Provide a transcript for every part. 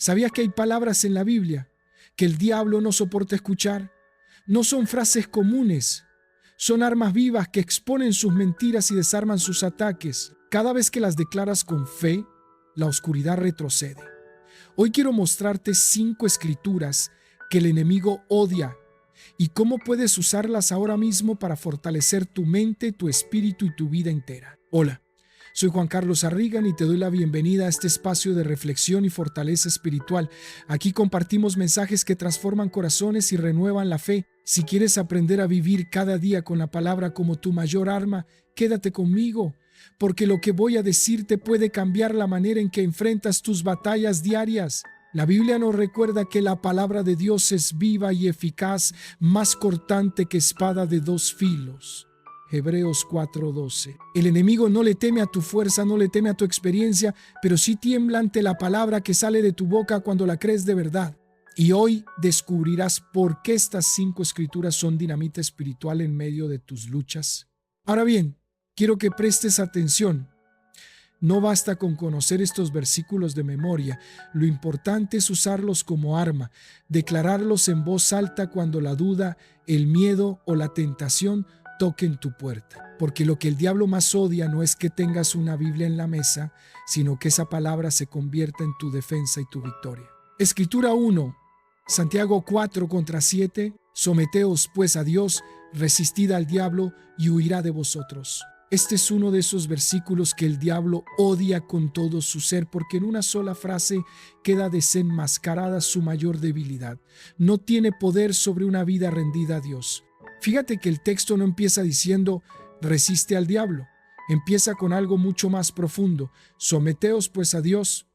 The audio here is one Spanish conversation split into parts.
¿Sabías que hay palabras en la Biblia que el diablo no soporta escuchar? No son frases comunes, son armas vivas que exponen sus mentiras y desarman sus ataques. Cada vez que las declaras con fe, la oscuridad retrocede. Hoy quiero mostrarte 5 escrituras que el enemigo odia y cómo puedes usarlas ahora mismo para fortalecer tu mente, tu espíritu y tu vida entera. Hola, soy Juan Carlos Arrigan y te doy la bienvenida a este espacio de reflexión y fortaleza espiritual. Aquí compartimos mensajes que transforman corazones y renuevan la fe. Si quieres aprender a vivir cada día con la palabra como tu mayor arma, quédate conmigo, porque lo que voy a decirte puede cambiar la manera en que enfrentas tus batallas diarias. La Biblia nos recuerda que la palabra de Dios es viva y eficaz, más cortante que espada de 2 filos. Hebreos 4:12. El enemigo no le teme a tu fuerza, no le teme a tu experiencia, pero sí tiembla ante la palabra que sale de tu boca cuando la crees de verdad. Y hoy descubrirás por qué estas 5 escrituras son dinamita espiritual en medio de tus luchas. Ahora bien, quiero que prestes atención. No basta con conocer estos versículos de memoria, lo importante es usarlos como arma, declararlos en voz alta cuando la duda, el miedo o la tentación toquen tu puerta. Porque lo que el diablo más odia no es que tengas una Biblia en la mesa, sino que esa palabra se convierta en tu defensa y tu victoria. Escritura 1, Santiago 4:7, someteos pues a Dios, resistid al diablo y huirá de vosotros. Este es uno de esos versículos que el diablo odia con todo su ser, porque en una sola frase queda desenmascarada su mayor debilidad. No tiene poder sobre una vida rendida a Dios. Fíjate que el texto no empieza diciendo resiste al diablo, empieza con algo mucho más profundo. Someteos pues a Dios.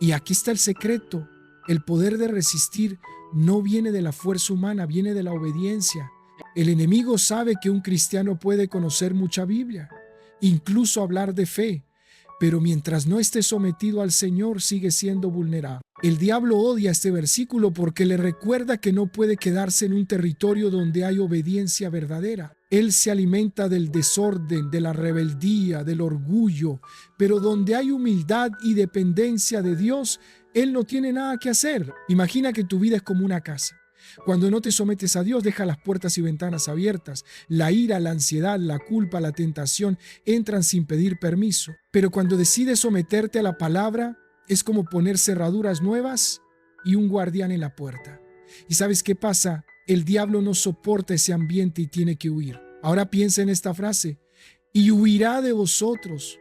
Y aquí está el secreto. El poder de resistir no viene de la fuerza humana, viene de la obediencia. El enemigo sabe que un cristiano puede conocer mucha Biblia, incluso hablar de fe, pero mientras no esté sometido al Señor sigue siendo vulnerable. El diablo odia este versículo porque le recuerda que no puede quedarse en un territorio donde hay obediencia verdadera. Él se alimenta del desorden, de la rebeldía, del orgullo, pero donde hay humildad y dependencia de Dios, Él no tiene nada que hacer. Imagina que tu vida es como una casa. Cuando no te sometes a Dios, deja las puertas y ventanas abiertas. La ira, la ansiedad, la culpa, la tentación entran sin pedir permiso. Pero cuando decides someterte a la palabra, es como poner cerraduras nuevas y un guardián en la puerta. ¿Y sabes qué pasa? El diablo no soporta ese ambiente y tiene que huir. Ahora piensa en esta frase: y huirá de vosotros.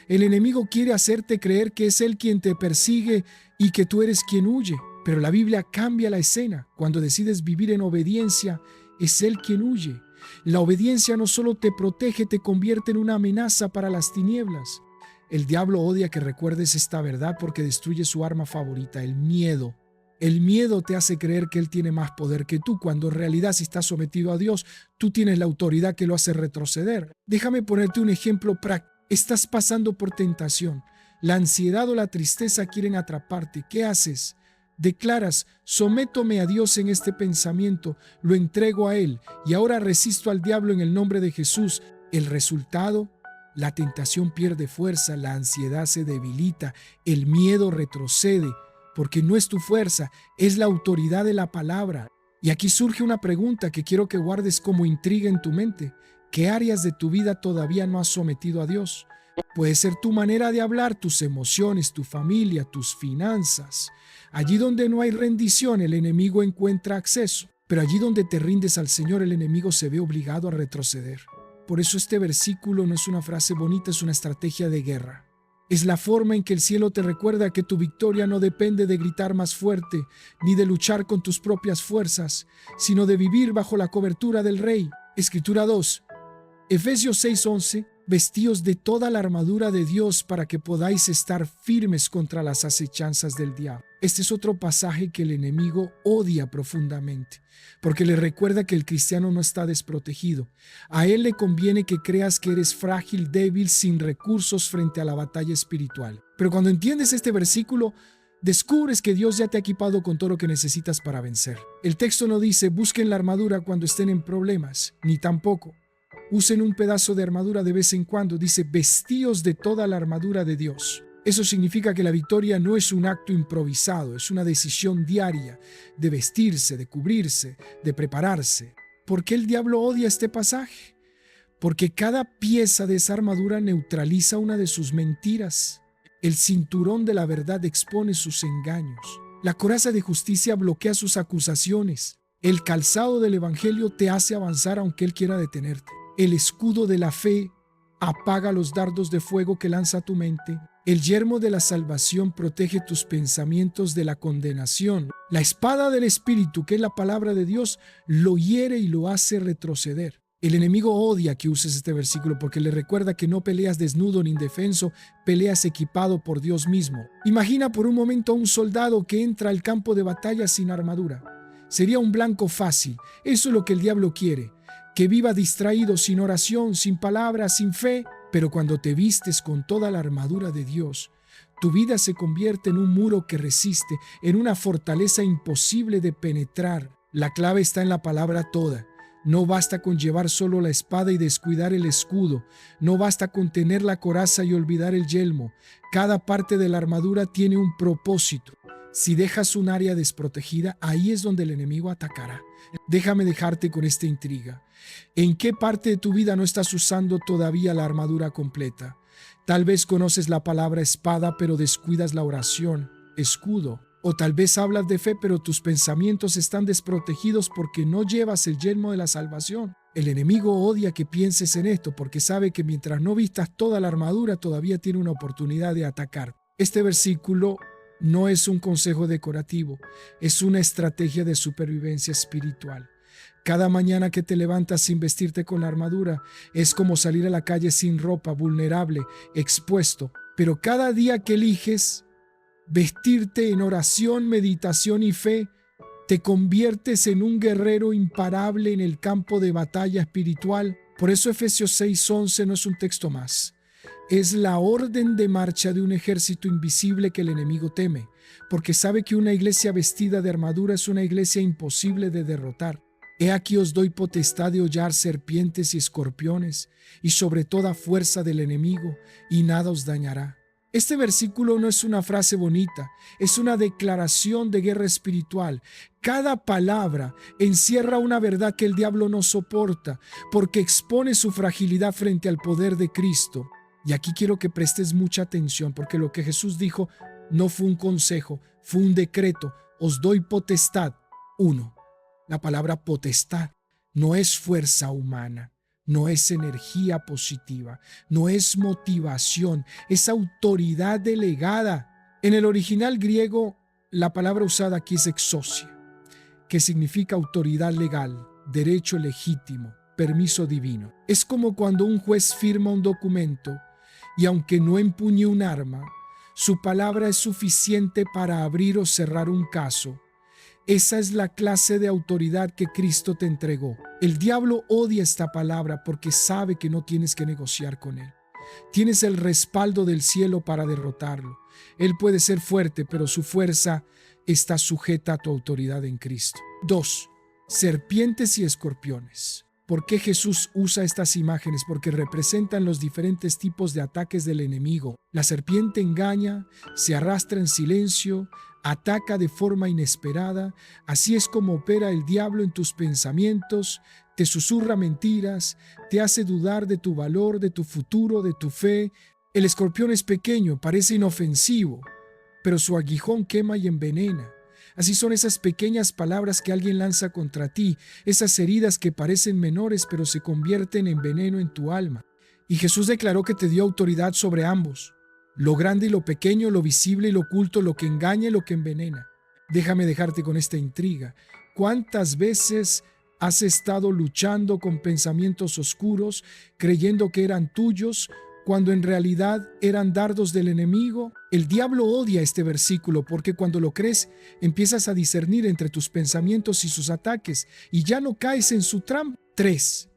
El enemigo quiere hacerte creer que es él quien te persigue y que tú eres quien huye. Pero la Biblia cambia la escena. Cuando decides vivir en obediencia, es Él quien huye. La obediencia no solo te protege, te convierte en una amenaza para las tinieblas. El diablo odia que recuerdes esta verdad porque destruye su arma favorita, el miedo. El miedo te hace creer que Él tiene más poder que tú, cuando en realidad, si estás sometido a Dios, tú tienes la autoridad que lo hace retroceder. Déjame ponerte un ejemplo práctico. Estás pasando por tentación. La ansiedad o la tristeza quieren atraparte. ¿Qué haces? Declaras: sométome a Dios en este pensamiento, lo entrego a Él y ahora resisto al diablo en el nombre de Jesús. El resultado: la tentación pierde fuerza, la ansiedad se debilita, el miedo retrocede, porque no es tu fuerza, es la autoridad de la palabra. Y aquí surge una pregunta que quiero que guardes como intriga en tu mente. ¿Qué áreas de tu vida todavía no has sometido a Dios? Puede ser tu manera de hablar, tus emociones, tu familia, tus finanzas. Allí donde no hay rendición, el enemigo encuentra acceso. Pero allí donde te rindes al Señor, el enemigo se ve obligado a retroceder. Por eso este versículo no es una frase bonita, es una estrategia de guerra. Es la forma en que el cielo te recuerda que tu victoria no depende de gritar más fuerte, ni de luchar con tus propias fuerzas, sino de vivir bajo la cobertura del Rey. Escritura 2. Efesios 6:11, vestíos de toda la armadura de Dios para que podáis estar firmes contra las acechanzas del diablo. Este es otro pasaje que el enemigo odia profundamente, porque le recuerda que el cristiano no está desprotegido. A él le conviene que creas que eres frágil, débil, sin recursos frente a la batalla espiritual. Pero cuando entiendes este versículo, descubres que Dios ya te ha equipado con todo lo que necesitas para vencer. El texto no dice busquen la armadura cuando estén en problemas, ni tampoco usen un pedazo de armadura de vez en cuando. Dice vestíos de toda la armadura de Dios. Eso significa que la victoria no es un acto improvisado, es una decisión diaria de vestirse, de cubrirse, de prepararse. ¿Por qué el diablo odia este pasaje? Porque cada pieza de esa armadura neutraliza una de sus mentiras. El cinturón de la verdad expone sus engaños. La coraza de justicia bloquea sus acusaciones. El calzado del evangelio te hace avanzar aunque él quiera detenerte. El escudo de la fe apaga los dardos de fuego que lanza tu mente. El yermo de la salvación protege tus pensamientos de la condenación. La espada del Espíritu, que es la palabra de Dios, lo hiere y lo hace retroceder. El enemigo odia que uses este versículo porque le recuerda que no peleas desnudo ni indefenso, peleas equipado por Dios mismo. Imagina por un momento a un soldado que entra al campo de batalla sin armadura. Sería un blanco fácil. Eso es lo que el diablo quiere. Que viva distraído, sin oración, sin palabras, sin fe. Pero cuando te vistes con toda la armadura de Dios, tu vida se convierte en un muro que resiste, en una fortaleza imposible de penetrar. La clave está en la palabra toda. No basta con llevar solo la espada y descuidar el escudo. No basta con tener la coraza y olvidar el yelmo. Cada parte de la armadura tiene un propósito. Si dejas un área desprotegida, ahí es donde el enemigo atacará. Déjame dejarte con esta intriga. ¿En qué parte de tu vida no estás usando todavía la armadura completa? Tal vez conoces la palabra espada, pero descuidas la oración, escudo. O tal vez hablas de fe, pero tus pensamientos están desprotegidos porque no llevas el yelmo de la salvación. El enemigo odia que pienses en esto porque sabe que mientras no vistas toda la armadura, todavía tiene una oportunidad de atacar. Este versículo no es un consejo decorativo, es una estrategia de supervivencia espiritual. Cada mañana que te levantas sin vestirte con la armadura es como salir a la calle sin ropa, vulnerable, expuesto. Pero cada día que eliges vestirte en oración, meditación y fe, te conviertes en un guerrero imparable en el campo de batalla espiritual. Por eso Efesios 6:11 no es un texto más. Es la orden de marcha de un ejército invisible que el enemigo teme, porque sabe que una iglesia vestida de armadura es una iglesia imposible de derrotar. He aquí os doy potestad de hollar serpientes y escorpiones, y sobre toda fuerza del enemigo, y nada os dañará. Este versículo no es una frase bonita, es una declaración de guerra espiritual. Cada palabra encierra una verdad que el diablo no soporta, porque expone su fragilidad frente al poder de Cristo. Y aquí quiero que prestes mucha atención, porque lo que Jesús dijo no fue un consejo, fue un decreto. Os doy potestad. 1. La palabra potestad no es fuerza humana, no es energía positiva, no es motivación, es autoridad delegada. En el original griego, la palabra usada aquí es exousia, que significa autoridad legal, derecho legítimo, permiso divino. Es como cuando un juez firma un documento y aunque no empuñe un arma, su palabra es suficiente para abrir o cerrar un caso. Esa es la clase de autoridad que Cristo te entregó. El diablo odia esta palabra porque sabe que no tienes que negociar con él. Tienes el respaldo del cielo para derrotarlo. Él puede ser fuerte, pero su fuerza está sujeta a tu autoridad en Cristo. 2. Serpientes y escorpiones. ¿Por qué Jesús usa estas imágenes? Porque representan los diferentes tipos de ataques del enemigo. La serpiente engaña, se arrastra en silencio, ataca de forma inesperada. Así es como opera el diablo en tus pensamientos, te susurra mentiras, te hace dudar de tu valor, de tu futuro, de tu fe. El escorpión es pequeño, parece inofensivo, pero su aguijón quema y envenena. Así son esas pequeñas palabras que alguien lanza contra ti, esas heridas que parecen menores pero se convierten en veneno en tu alma. Y Jesús declaró que te dio autoridad sobre ambos, lo grande y lo pequeño, lo visible y lo oculto, lo que engaña y lo que envenena. Déjame dejarte con esta intriga. ¿Cuántas veces has estado luchando con pensamientos oscuros, creyendo que eran tuyos, cuando en realidad eran dardos del enemigo? El diablo odia este versículo porque cuando lo crees, empiezas a discernir entre tus pensamientos y sus ataques y ya no caes en su trampa. 3.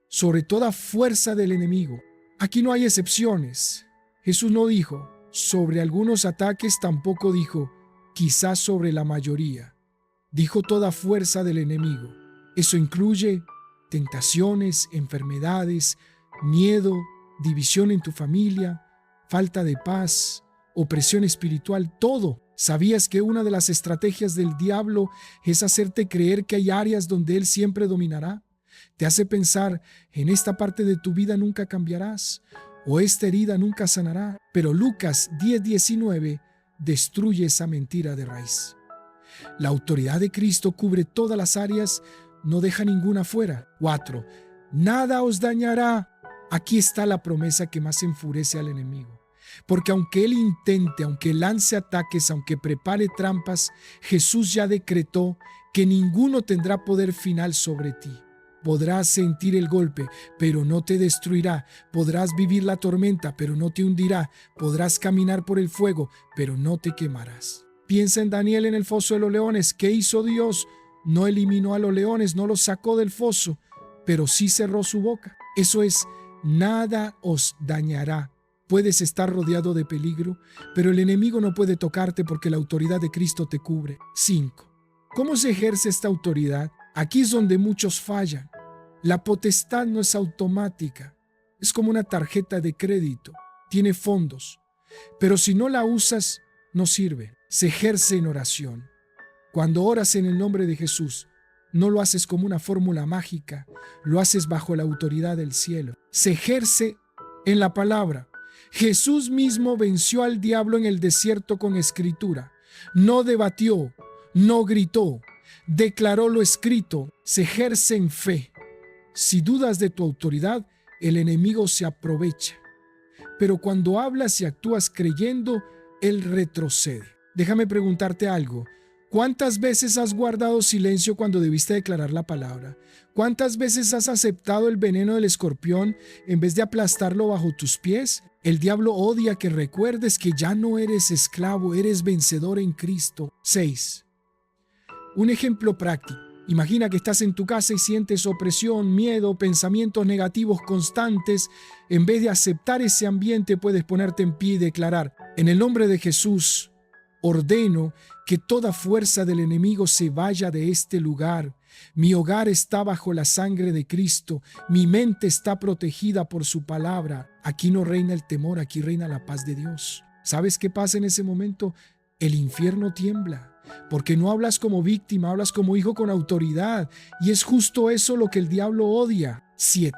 Sobre toda fuerza del enemigo. Aquí no hay excepciones. Jesús no dijo sobre algunos ataques, tampoco dijo quizás sobre la mayoría. Dijo toda fuerza del enemigo. Eso incluye tentaciones, enfermedades, miedo, división en tu familia, falta de paz, opresión espiritual, todo. ¿Sabías que una de las estrategias del diablo es hacerte creer que hay áreas donde él siempre dominará? Te hace pensar, en esta parte de tu vida nunca cambiarás, o esta herida nunca sanará. Pero Lucas 10:19 destruye esa mentira de raíz. La autoridad de Cristo cubre todas las áreas, no deja ninguna fuera. 4. Nada os dañará. Aquí está la promesa que más enfurece al enemigo. Porque aunque él intente, aunque lance ataques, aunque prepare trampas, Jesús ya decretó que ninguno tendrá poder final sobre ti. Podrás sentir el golpe, pero no te destruirá. Podrás vivir la tormenta, pero no te hundirá. Podrás caminar por el fuego, pero no te quemarás. Piensa en Daniel en el foso de los leones. ¿Qué hizo Dios? No eliminó a los leones, no los sacó del foso, pero sí cerró su boca. Eso es, nada os dañará. Puedes estar rodeado de peligro, pero el enemigo no puede tocarte porque la autoridad de Cristo te cubre. 5. ¿Cómo se ejerce esta autoridad? Aquí es donde muchos fallan. La potestad no es automática. Es como una tarjeta de crédito. Tiene fondos. Pero si no la usas, no sirve. Se ejerce en oración. Cuando oras en el nombre de Jesús, no lo haces como una fórmula mágica. Lo haces bajo la autoridad del cielo. Se ejerce en la palabra. Jesús mismo venció al diablo en el desierto con escritura. No debatió, no gritó, declaró lo escrito, se ejerce en fe. Si dudas de tu autoridad, el enemigo se aprovecha. Pero cuando hablas y actúas creyendo, él retrocede. Déjame preguntarte algo. ¿Cuántas veces has guardado silencio cuando debiste declarar la palabra? ¿Cuántas veces has aceptado el veneno del escorpión en vez de aplastarlo bajo tus pies? El diablo odia que recuerdes que ya no eres esclavo, eres vencedor en Cristo. 6. Un ejemplo práctico. Imagina que estás en tu casa y sientes opresión, miedo, pensamientos negativos constantes. En vez de aceptar ese ambiente, puedes ponerte en pie y declarar: en el nombre de Jesús, ordeno que toda fuerza del enemigo se vaya de este lugar. Mi hogar está bajo la sangre de Cristo. Mi mente está protegida por su palabra. Aquí no reina el temor, aquí reina la paz de Dios. ¿Sabes qué pasa en ese momento? El infierno tiembla, porque no hablas como víctima, hablas como hijo con autoridad. Y es justo eso lo que el diablo odia. 7.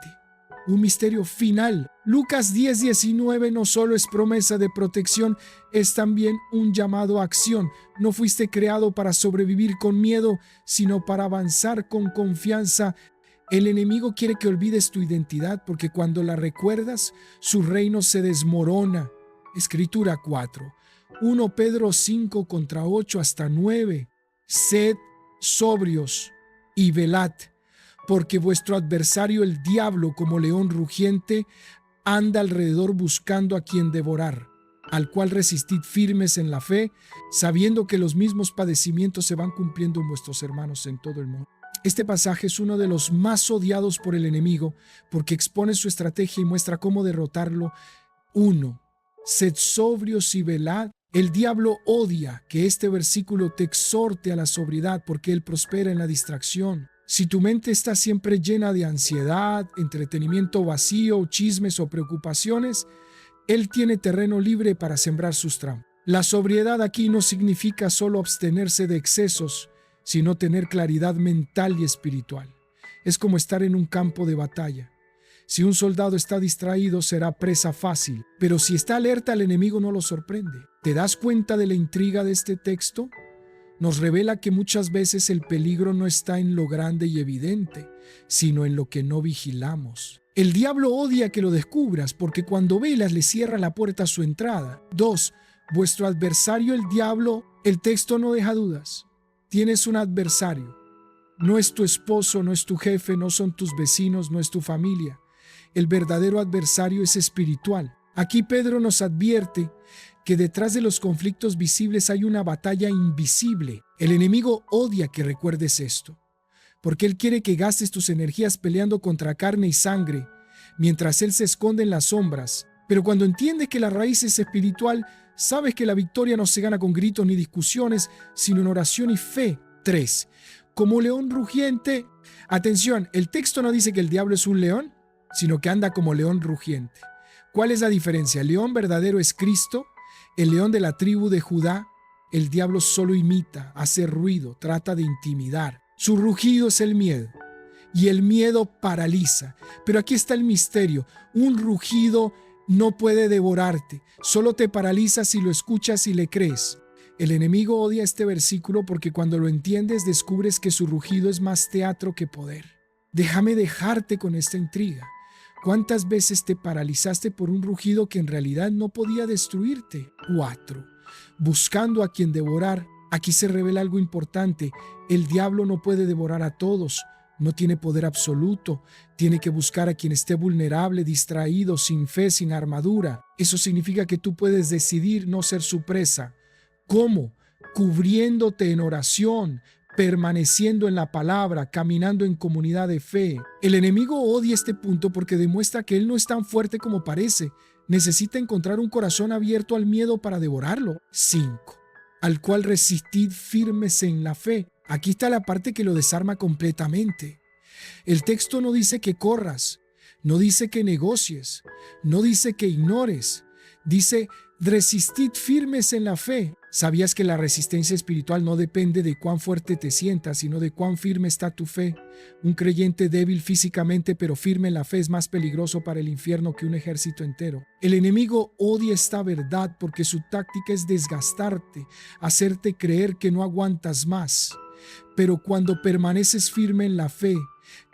Un misterio final. Lucas 10:19 no solo es promesa de protección, es también un llamado a acción. No fuiste creado para sobrevivir con miedo, sino para avanzar con confianza. El enemigo quiere que olvides tu identidad, porque cuando la recuerdas, su reino se desmorona. Escritura 4. 1 Pedro 5 contra 8 hasta 9. Sed sobrios y velad, porque vuestro adversario el diablo, como león rugiente, anda alrededor buscando a quien devorar, al cual resistid firmes en la fe, sabiendo que los mismos padecimientos se van cumpliendo en vuestros hermanos en todo el mundo. Este pasaje es uno de los más odiados por el enemigo, porque expone su estrategia y muestra cómo derrotarlo. 1. Sed sobrios y velad. El diablo odia que este versículo te exhorte a la sobriedad, porque él prospera en la distracción. Si tu mente está siempre llena de ansiedad, entretenimiento vacío, chismes o preocupaciones, él tiene terreno libre para sembrar sus trampas. La sobriedad aquí no significa solo abstenerse de excesos, sino tener claridad mental y espiritual. Es como estar en un campo de batalla. Si un soldado está distraído, será presa fácil, pero si está alerta, el enemigo no lo sorprende. ¿Te das cuenta de la intriga de este texto? Nos revela que muchas veces el peligro no está en lo grande y evidente, sino en lo que no vigilamos. El diablo odia que lo descubras, porque cuando velas le cierra la puerta a su entrada. 2. Vuestro adversario el diablo, el texto no deja dudas. Tienes un adversario. No es tu esposo, no es tu jefe, no son tus vecinos, no es tu familia. El verdadero adversario es espiritual. Aquí Pedro nos advierte que detrás de los conflictos visibles hay una batalla invisible. El enemigo odia que recuerdes esto, porque él quiere que gastes tus energías peleando contra carne y sangre, mientras él se esconde en las sombras. Pero cuando entiendes que la raíz es espiritual, sabes que la victoria no se gana con gritos ni discusiones, sino en oración y fe. 3. Como león rugiente. Atención, el texto no dice que el diablo es un león, sino que anda como león rugiente. ¿Cuál es la diferencia? El león verdadero es Cristo. El león de la tribu de Judá, el diablo solo imita, hace ruido, trata de intimidar. Su rugido es el miedo. Y el miedo paraliza. Pero aquí está el misterio. Un rugido no puede devorarte. Solo te paraliza si lo escuchas y le crees. El enemigo odia este versículo porque cuando lo entiendes descubres que su rugido es más teatro que poder. Déjame dejarte con esta intriga. ¿Cuántas veces te paralizaste por un rugido que en realidad no podía destruirte? 4. Buscando a quien devorar. Aquí se revela algo importante. El diablo no puede devorar a todos. No tiene poder absoluto. Tiene que buscar a quien esté vulnerable, distraído, sin fe, sin armadura. Eso significa que tú puedes decidir no ser su presa. ¿Cómo? Cubriéndote en oración, permaneciendo en la palabra, caminando en comunidad de fe. El enemigo odia este punto porque demuestra que él no es tan fuerte como parece. Necesita encontrar un corazón abierto al miedo para devorarlo. 5. Al cual resistid firmes en la fe. Aquí está la parte que lo desarma completamente. El texto no dice que corras, no dice que negocies, no dice que ignores. Dice, resistid firmes en la fe. ¿Sabías que la resistencia espiritual no depende de cuán fuerte te sientas, sino de cuán firme está tu fe? Un creyente débil físicamente pero firme en la fe es más peligroso para el infierno que un ejército entero. El enemigo odia esta verdad porque su táctica es desgastarte, hacerte creer que no aguantas más. Pero cuando permaneces firme en la fe,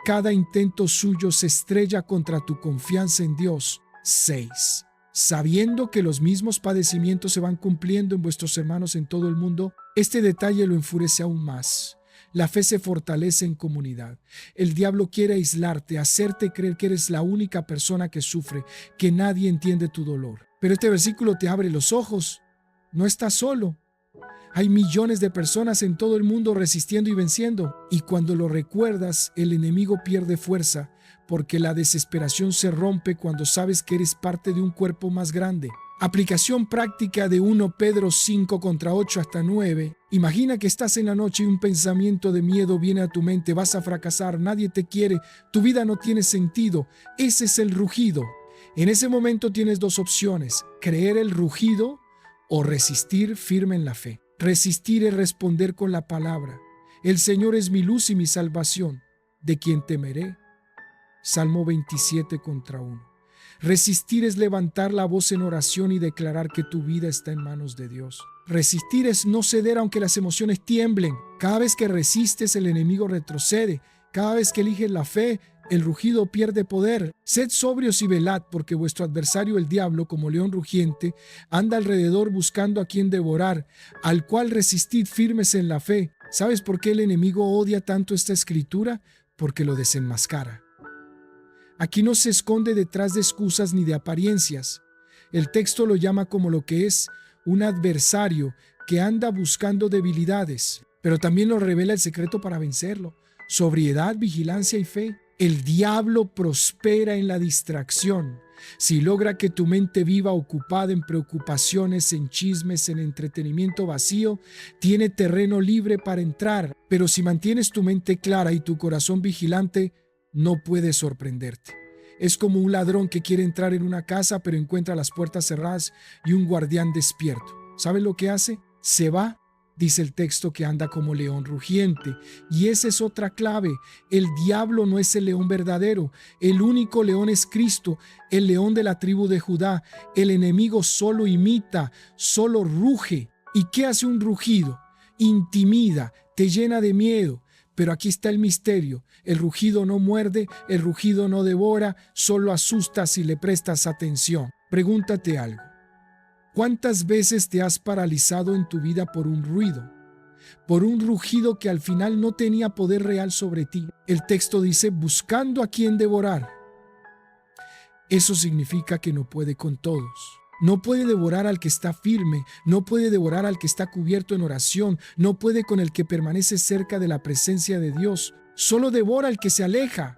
cada intento suyo se estrella contra tu confianza en Dios. 6. Sabiendo que los mismos padecimientos se van cumpliendo en vuestros hermanos en todo el mundo, este detalle lo enfurece aún más. La fe se fortalece en comunidad. El diablo quiere aislarte, hacerte creer que eres la única persona que sufre, que nadie entiende tu dolor. Pero este versículo te abre los ojos. No estás solo. Hay millones de personas en todo el mundo resistiendo y venciendo. Y cuando lo recuerdas, el enemigo pierde fuerza, porque la desesperación se rompe cuando sabes que eres parte de un cuerpo más grande. Aplicación práctica de 1 Pedro 5 contra 8 hasta 9. Imagina que estás en la noche y un pensamiento de miedo viene a tu mente. Vas a fracasar, nadie te quiere, tu vida no tiene sentido. Ese es el rugido. En ese momento tienes dos opciones: creer el rugido o resistir firme en la fe. Resistir es responder con la palabra. El Señor es mi luz y mi salvación. ¿De quién temeré? Salmo 27 contra 1. Resistir es levantar la voz en oración y declarar que tu vida está en manos de Dios. Resistir es no ceder aunque las emociones tiemblen. Cada vez que resistes, el enemigo retrocede. Cada vez que eliges la fe, el rugido pierde poder. Sed sobrios y velad, porque vuestro adversario el diablo, como león rugiente, anda alrededor buscando a quien devorar, al cual resistid firmes en la fe. ¿Sabes por qué el enemigo odia tanto esta escritura? Porque lo desenmascara. Aquí no se esconde detrás de excusas ni de apariencias. El texto lo llama como lo que es: un adversario que anda buscando debilidades, pero también nos revela el secreto para vencerlo: sobriedad, vigilancia y fe. El diablo prospera en la distracción. Si logra que tu mente viva ocupada en preocupaciones, en chismes, en entretenimiento vacío, tiene terreno libre para entrar. Pero si mantienes tu mente clara y tu corazón vigilante, no puede sorprenderte. Es como un ladrón que quiere entrar en una casa pero encuentra las puertas cerradas y un guardián despierto. ¿Sabe lo que hace? Se va. Dice el texto que anda como león rugiente. Y esa es otra clave. El diablo no es el león verdadero. El único león es Cristo, el león de la tribu de Judá. El enemigo solo imita, solo ruge. ¿Y qué hace un rugido? Intimida, te llena de miedo. Pero aquí está el misterio. El rugido no muerde, el rugido no devora, solo asusta si le prestas atención. Pregúntate algo. ¿Cuántas veces te has paralizado en tu vida por un ruido? Por un rugido que al final no tenía poder real sobre ti. El texto dice, buscando a quien devorar. Eso significa que no puede con todos. No puede devorar al que está firme, no puede devorar al que está cubierto en oración, no puede con el que permanece cerca de la presencia de Dios. Solo devora al que se aleja,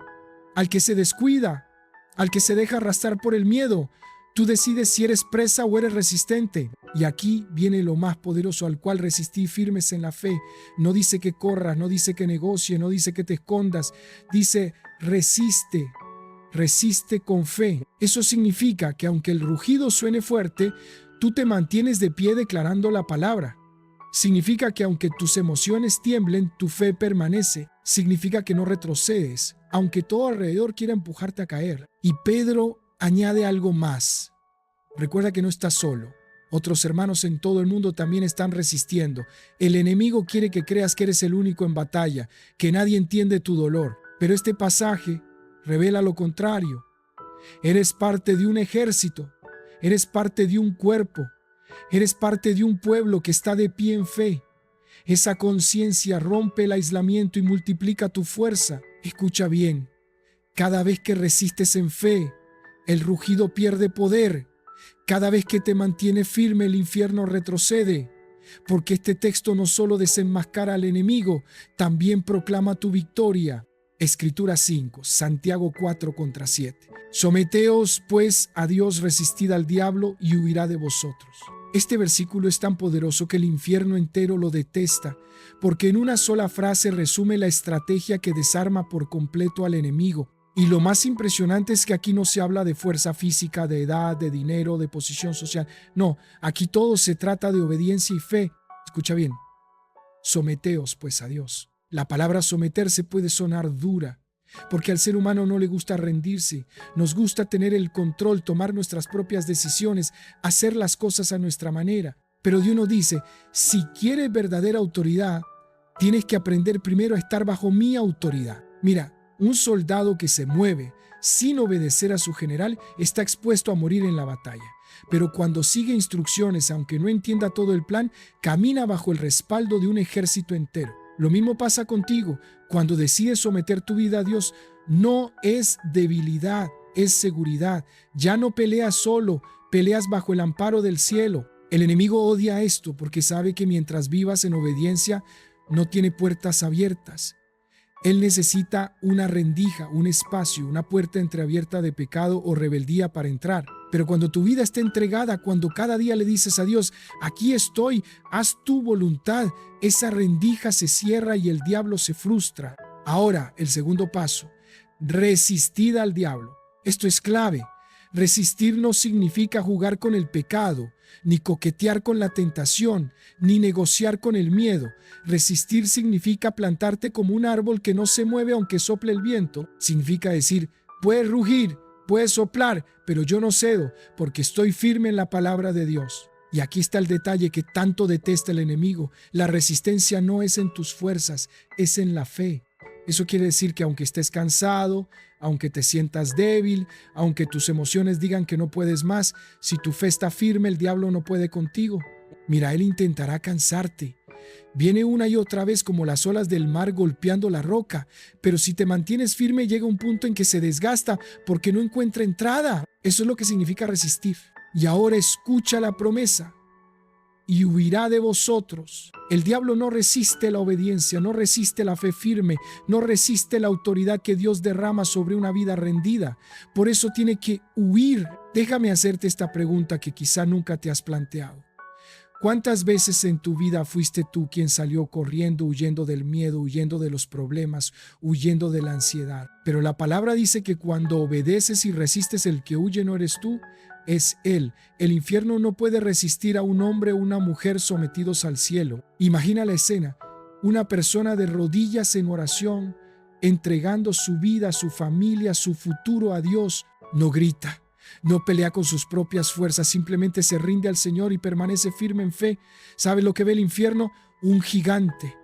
al que se descuida, al que se deja arrastrar por el miedo. Tú decides si eres presa o eres resistente. Y aquí viene lo más poderoso, al cual resistí firmes en la fe. No dice que corras, no dice que negocie, no dice que te escondas. Dice, resiste. Resiste con fe. Eso significa que aunque el rugido suene fuerte, tú te mantienes de pie declarando la palabra. Significa que aunque tus emociones tiemblen, tu fe permanece. Significa que no retrocedes, aunque todo alrededor quiera empujarte a caer. Y Pedro añade algo más. Recuerda que no estás solo. Otros hermanos en todo el mundo también están resistiendo. El enemigo quiere que creas que eres el único en batalla, que nadie entiende tu dolor. Pero este pasaje revela lo contrario. Eres parte de un ejército. Eres parte de un cuerpo. Eres parte de un pueblo que está de pie en fe. Esa conciencia rompe el aislamiento y multiplica tu fuerza. Escucha bien. Cada vez que resistes en fe, el rugido pierde poder. Cada vez que te mantienes firme, el infierno retrocede. Porque este texto no solo desenmascara al enemigo, también proclama tu victoria. Escritura 5, Santiago 4:7. Someteos pues a Dios, resistid al diablo y huirá de vosotros. Este versículo es tan poderoso que el infierno entero lo detesta, porque en una sola frase resume la estrategia que desarma por completo al enemigo. Y lo más impresionante es que aquí no se habla de fuerza física, de edad, de dinero, de posición social. No, aquí todo se trata de obediencia y fe. Escucha bien. Someteos pues a Dios. La palabra someterse puede sonar dura, porque al ser humano no le gusta rendirse. Nos gusta tener el control, tomar nuestras propias decisiones, hacer las cosas a nuestra manera. Pero Dios nos dice, si quieres verdadera autoridad, tienes que aprender primero a estar bajo mi autoridad. Mira, un soldado que se mueve sin obedecer a su general está expuesto a morir en la batalla. Pero cuando sigue instrucciones, aunque no entienda todo el plan, camina bajo el respaldo de un ejército entero. Lo mismo pasa contigo. Cuando decides someter tu vida a Dios, no es debilidad, es seguridad. Ya no peleas solo, peleas bajo el amparo del cielo. El enemigo odia esto porque sabe que mientras vivas en obediencia, no tiene puertas abiertas. Él necesita una rendija, un espacio, una puerta entreabierta de pecado o rebeldía para entrar. Pero cuando tu vida está entregada, cuando cada día le dices a Dios, aquí estoy, haz tu voluntad, esa rendija se cierra y el diablo se frustra. Ahora, el segundo paso, resistid al diablo. Esto es clave. Resistir no significa jugar con el pecado, ni coquetear con la tentación, ni negociar con el miedo. Resistir significa plantarte como un árbol que no se mueve aunque sople el viento. Significa decir, puedes rugir, puedes soplar, pero yo no cedo, porque estoy firme en la palabra de Dios. Y aquí está el detalle que tanto detesta el enemigo. La resistencia no es en tus fuerzas, es en la fe. Eso quiere decir que aunque estés cansado, aunque te sientas débil, aunque tus emociones digan que no puedes más, si tu fe está firme, el diablo no puede contigo. Mira, él intentará cansarte. Viene una y otra vez como las olas del mar golpeando la roca, pero si te mantienes firme llega un punto en que se desgasta porque no encuentra entrada. Eso es lo que significa resistir. Y ahora escucha la promesa. Y huirá de vosotros. El diablo no resiste la obediencia, no resiste la fe firme, no resiste la autoridad que Dios derrama sobre una vida rendida. Por eso tiene que huir. Déjame hacerte esta pregunta que quizá nunca te has planteado. ¿Cuántas veces en tu vida fuiste tú quien salió corriendo, huyendo del miedo, huyendo de los problemas, huyendo de la ansiedad? Pero la palabra dice que cuando obedeces y resistes, el que huye no eres tú, es Él. El infierno no puede resistir a un hombre o una mujer sometidos al cielo. Imagina la escena, una persona de rodillas en oración, entregando su vida, su familia, su futuro a Dios. No grita, no pelea con sus propias fuerzas, simplemente se rinde al Señor y permanece firme en fe. ¿Sabe lo que ve el infierno? Un gigante,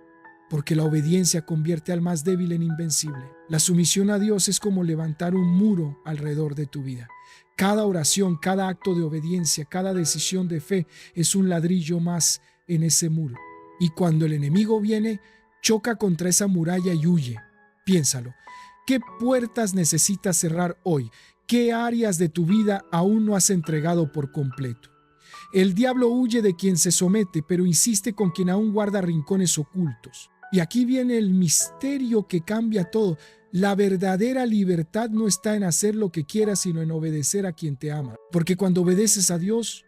porque la obediencia convierte al más débil en invencible. La sumisión a Dios es como levantar un muro alrededor de tu vida. Cada oración, cada acto de obediencia, cada decisión de fe es un ladrillo más en ese muro. Y cuando el enemigo viene, choca contra esa muralla y huye. Piénsalo. ¿Qué puertas necesitas cerrar hoy? ¿Qué áreas de tu vida aún no has entregado por completo? El diablo huye de quien se somete, pero insiste con quien aún guarda rincones ocultos. Y aquí viene el misterio que cambia todo. La verdadera libertad no está en hacer lo que quieras, sino en obedecer a quien te ama. Porque cuando obedeces a Dios,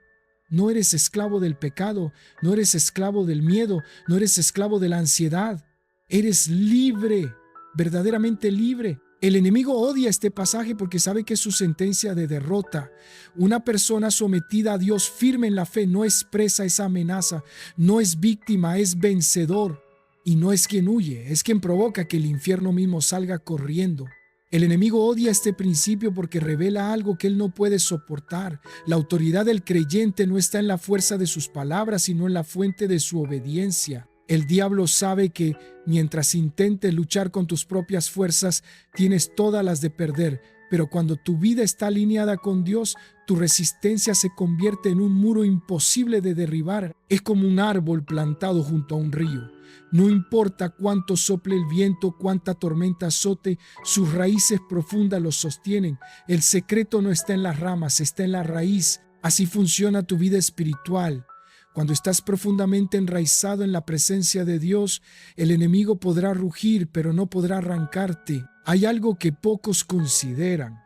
no eres esclavo del pecado, no eres esclavo del miedo, no eres esclavo de la ansiedad. Eres libre, verdaderamente libre. El enemigo odia este pasaje porque sabe que es su sentencia de derrota. Una persona sometida a Dios, firme en la fe, no expresa esa amenaza, no es víctima, es vencedor. Y no es quien huye, es quien provoca que el infierno mismo salga corriendo. El enemigo odia este principio porque revela algo que él no puede soportar. La autoridad del creyente no está en la fuerza de sus palabras, sino en la fuente de su obediencia. El diablo sabe que mientras intentes luchar con tus propias fuerzas, tienes todas las de perder, pero cuando tu vida está alineada con Dios, tu resistencia se convierte en un muro imposible de derribar. Es como un árbol plantado junto a un río. No importa cuánto sople el viento, cuánta tormenta azote, sus raíces profundas los sostienen. El secreto no está en las ramas, está en la raíz. Así funciona tu vida espiritual. Cuando estás profundamente enraizado en la presencia de Dios, el enemigo podrá rugir, pero no podrá arrancarte. Hay algo que pocos consideran.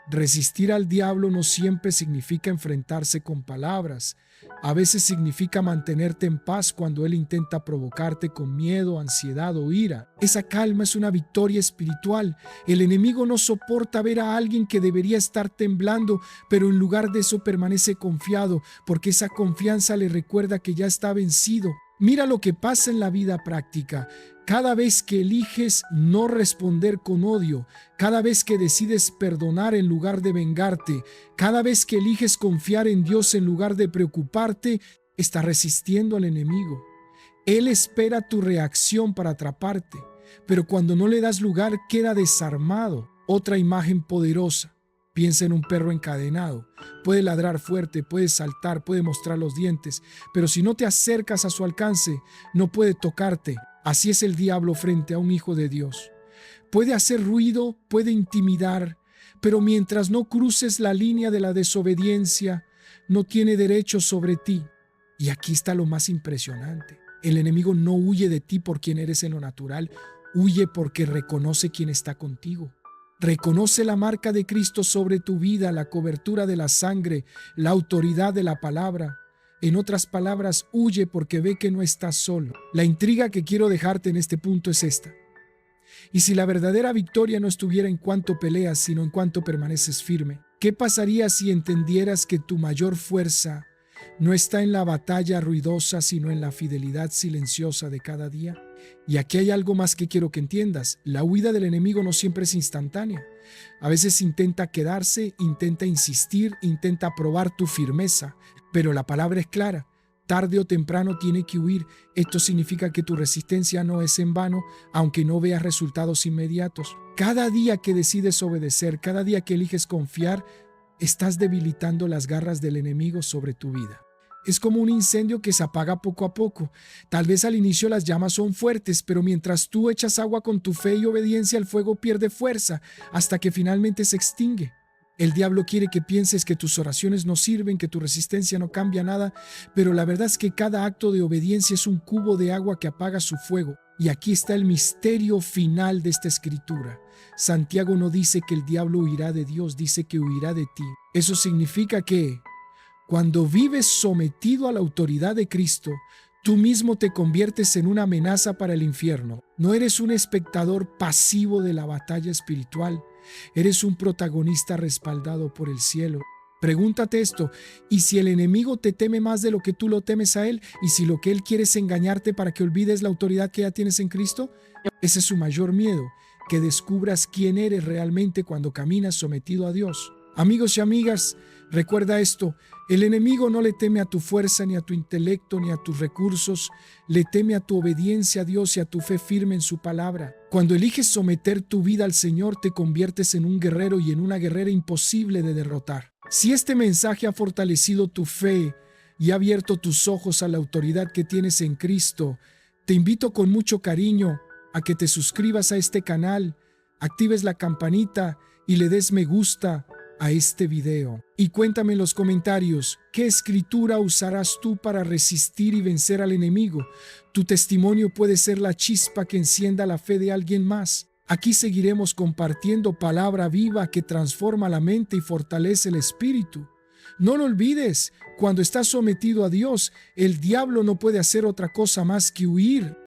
Resistir al diablo no siempre significa enfrentarse con palabras. A veces significa mantenerte en paz cuando él intenta provocarte con miedo, ansiedad o ira. Esa calma es una victoria espiritual. El enemigo no soporta ver a alguien que debería estar temblando, pero en lugar de eso permanece confiado, porque esa confianza le recuerda que ya está vencido. Mira lo que pasa en la vida práctica. Cada vez que eliges no responder con odio, cada vez que decides perdonar en lugar de vengarte, cada vez que eliges confiar en Dios en lugar de preocuparte, estás resistiendo al enemigo. Él espera tu reacción para atraparte, pero cuando no le das lugar queda desarmado. Otra imagen poderosa. Piensa en un perro encadenado. Puede ladrar fuerte, puede saltar, puede mostrar los dientes, pero si no te acercas a su alcance, no puede tocarte. Así es el diablo frente a un hijo de Dios. Puede hacer ruido, puede intimidar, pero mientras no cruces la línea de la desobediencia, no tiene derecho sobre ti. Y aquí está lo más impresionante. El enemigo no huye de ti por quien eres en lo natural, huye porque reconoce quién está contigo. Reconoce la marca de Cristo sobre tu vida, la cobertura de la sangre, la autoridad de la palabra. En otras palabras, huye porque ve que no estás solo. La intriga que quiero dejarte en este punto es esta. Y si la verdadera victoria no estuviera en cuánto peleas, sino en cuánto permaneces firme, ¿qué pasaría si entendieras que tu mayor fuerza no está en la batalla ruidosa, sino en la fidelidad silenciosa de cada día? Y aquí hay algo más que quiero que entiendas. La huida del enemigo no siempre es instantánea. A veces intenta quedarse, intenta insistir, intenta probar tu firmeza. Pero la palabra es clara. Tarde o temprano tiene que huir. Esto significa que tu resistencia no es en vano, aunque no veas resultados inmediatos. Cada día que decides obedecer, cada día que eliges confiar, estás debilitando las garras del enemigo sobre tu vida. Es como un incendio que se apaga poco a poco. Tal vez al inicio las llamas son fuertes, pero mientras tú echas agua con tu fe y obediencia, el fuego pierde fuerza hasta que finalmente se extingue. El diablo quiere que pienses que tus oraciones no sirven, que tu resistencia no cambia nada, pero la verdad es que cada acto de obediencia es un cubo de agua que apaga su fuego. Y aquí está el misterio final de esta escritura. Santiago no dice que el diablo huirá de Dios, dice que huirá de ti. Eso significa que cuando vives sometido a la autoridad de Cristo, tú mismo te conviertes en una amenaza para el infierno. No eres un espectador pasivo de la batalla espiritual. Eres un protagonista respaldado por el cielo. Pregúntate esto, ¿y si el enemigo te teme más de lo que tú lo temes a él? ¿Y si lo que él quiere es engañarte para que olvides la autoridad que ya tienes en Cristo? Ese es su mayor miedo, que descubras quién eres realmente cuando caminas sometido a Dios. Amigos y amigas, recuerda esto, el enemigo no le teme a tu fuerza, ni a tu intelecto, ni a tus recursos, le teme a tu obediencia a Dios y a tu fe firme en su palabra. Cuando eliges someter tu vida al Señor, te conviertes en un guerrero y en una guerrera imposible de derrotar. Si este mensaje ha fortalecido tu fe y ha abierto tus ojos a la autoridad que tienes en Cristo, te invito con mucho cariño a que te suscribas a este canal, actives la campanita y le des me gusta a este video. Y cuéntame en los comentarios, ¿qué escritura usarás tú para resistir y vencer al enemigo? Tu testimonio puede ser la chispa que encienda la fe de alguien más. Aquí seguiremos compartiendo palabra viva que transforma la mente y fortalece el espíritu. No lo olvides, cuando estás sometido a Dios, el diablo no puede hacer otra cosa más que huir.